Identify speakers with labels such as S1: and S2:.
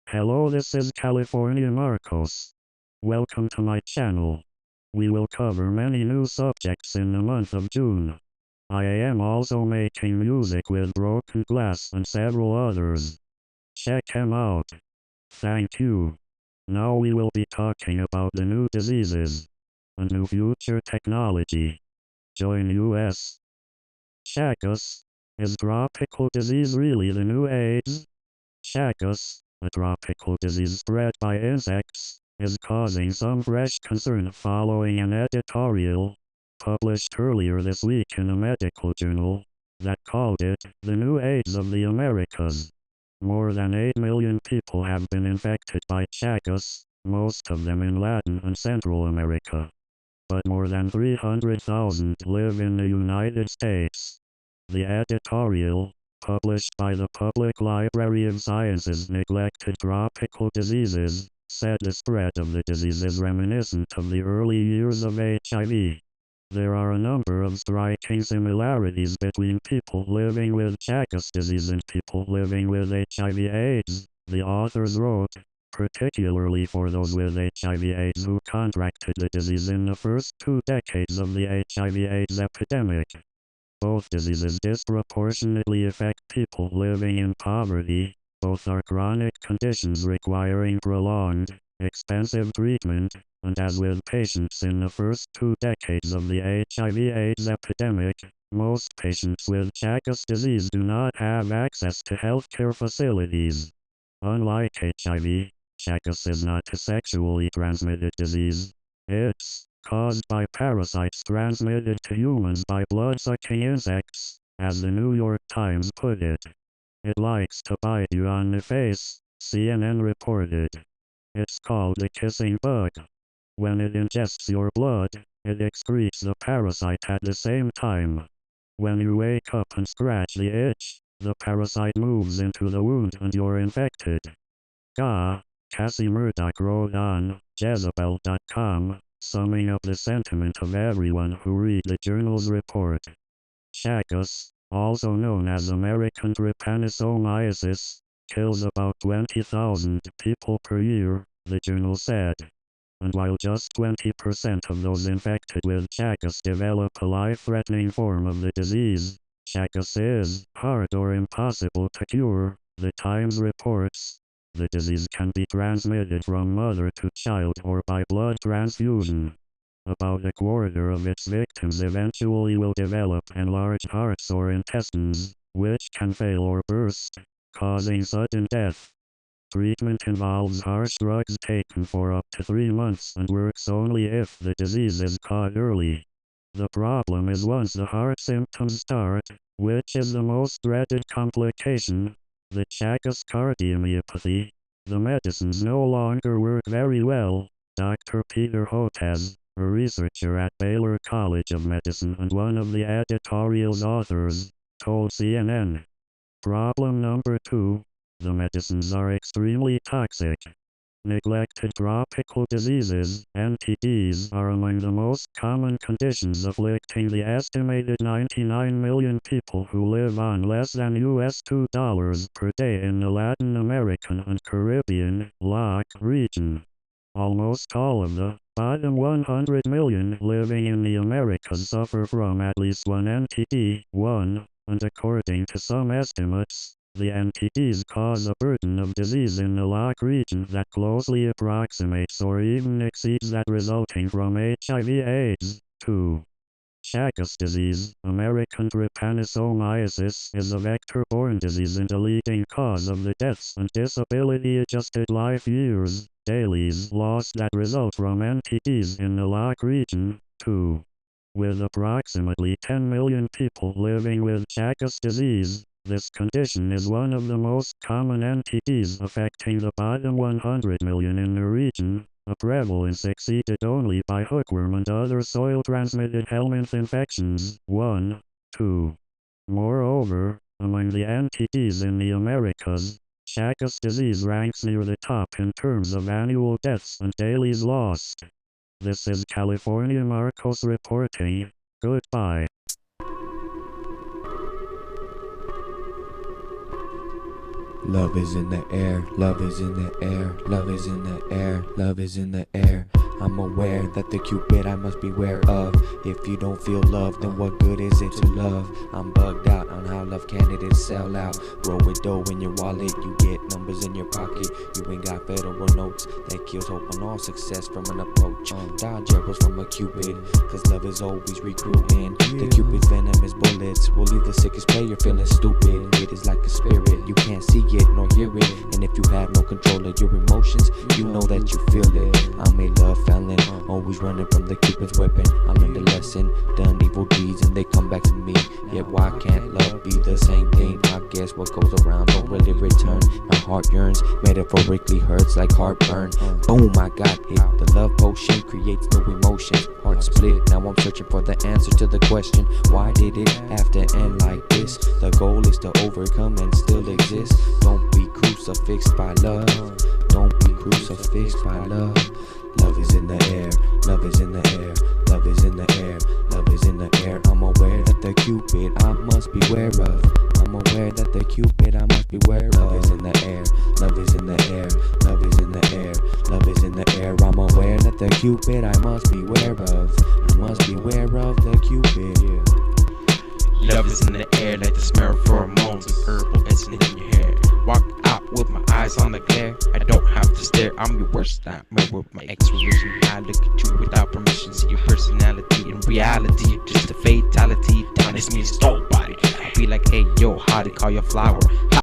S1: Hello, this is California Marcos. Welcome to my channel. We will cover many new subjects in the month of June. I am also making music with broken glass and several others. Check them out. Thank you. Now we will be talking about the new diseases and new future technology. Join US. Chagas. Is tropical disease really the new AIDS? Chagas, a tropical disease spread by insects, is causing some fresh concern following an editorial published earlier this week in a medical journal that called it the new AIDS of the Americas. More than 8 million people have been infected by Chagas, most of them in Latin and Central America. But more than 300,000 live in the United States. The editorial, published by the Public Library of Sciences Neglected Tropical Diseases, said the spread of the disease is reminiscent of the early years of HIV. There are a number of striking similarities between people living with Chagas disease and people living with HIV/AIDS, the authors wrote, particularly for those with HIV/AIDS who contracted the disease in the first 2 decades of the HIV/AIDS epidemic. Both diseases disproportionately affect people living in poverty. Both are chronic conditions requiring prolonged, expensive treatment, and as with patients in the first 2 decades of the HIV/AIDS epidemic, most patients with Chagas disease do not have access to healthcare facilities. Unlike HIV, Chagas is not a sexually transmitted disease. It's caused by parasites transmitted to humans by blood-sucking insects, as the New York Times put it. It likes to bite you on the face, CNN reported. It's called the kissing bug. When it ingests your blood, it excretes the parasite at the same time. When you wake up and scratch the itch, the parasite moves into the wound and you're infected. Cassie Murdoch wrote on Jezebel.com, summing up the sentiment of everyone who read the journal's report. Chagas, also known as American trypanosomiasis, kills about 20,000 people per year, the journal said. And while just 20% of those infected with Chagas develop a life-threatening form of the disease, Chagas is hard or impossible to cure, the Times reports. The disease can be transmitted from mother to child or by blood transfusion. About a quarter of its victims eventually will develop enlarged hearts or intestines, which can fail or burst, causing sudden death. Treatment involves harsh drugs taken for up to 3 months and works only if the disease is caught early. The problem is once the heart symptoms start, which is the most dreaded complication, the Chagas cardiomyopathy, the medicines no longer work very well, Dr. Peter Hotez, a researcher at Baylor College of Medicine and one of the editorial's authors, told CNN. Problem number 2, the medicines are extremely toxic. Neglected tropical diseases, NTDs, are among the most common conditions afflicting the estimated 99 million people who live on less than $2 per day in the Latin American and Caribbean (LAC) region. Almost all of the bottom 100 million living in the Americas suffer from at least one NTD, and according to some estimates, the NTDs cause a burden of disease in the LAC region that closely approximates or even exceeds that resulting from HIV/AIDS. 2. Chagas disease, American trypanosomiasis, is a vector-borne disease and a leading cause of the deaths and disability-adjusted life years, dailies lost that result from NTDs in the LAC region. 2. With approximately 10 million people living with Chagas disease, this condition is one of the most common NTDs affecting the bottom 100 million in the region, a prevalence exceeded only by hookworm and other soil-transmitted helminth infections. 1. 2. Moreover, among the NTDs in the Americas, Chagas disease ranks near the top in terms of annual deaths and dailies lost. This is California Marcos reporting. Goodbye.
S2: Love is in the air, love is in the air, love is in the air, love is in the air. I'm aware that the Cupid I must beware of. If you don't feel love, then what good is it to love? I'm bugged out on how love candidates sell out. Roll with dough in your wallet, you get numbers in your pocket. You ain't got federal notes, that kills hope on all success from an approach. Dodge arrows from a Cupid, cause love is always recruiting. The Cupid's venomous bullets will leave the sickest player feeling stupid. It is like a spirit, you can't see it nor hear it. And if you have no control of your emotions, you know that you feel it. I'm a love felon, always running from the Cupid's weapon. I learned a lesson, done evil deeds and they come back to me. Yet why can't love be the same thing? I guess what goes around don't really return. My heart yearns, metaphorically hurts like heartburn. Boom, I got it. The love potion creates new emotions. Heart split, now I'm searching for the answer to the question, why did it have to end like this? The goal is to overcome and still exist. Don't be crucifixed by love. Don't be crucifixed by love. Love is in the air, love is in the air, love is in the air, love is in the air. I'm aware that the Cupid I must beware of. I'm aware that the Cupid I must beware of. Love is in the air, love is in the air, love is in the air, love is in the air. I'm aware that the Cupid I must beware of. I must beware of the Cupid, yeah.
S3: Love is in the air like the smell of pheromones and herbal essence in your hair. Walk out with my eyes on the glare. I don't have to stare, I'm your worst nightmare with my X-revision. I look at you without permission, see your personality. In reality, just a fatality. Down is me, stole body. I be like, hey yo, how to call your flower?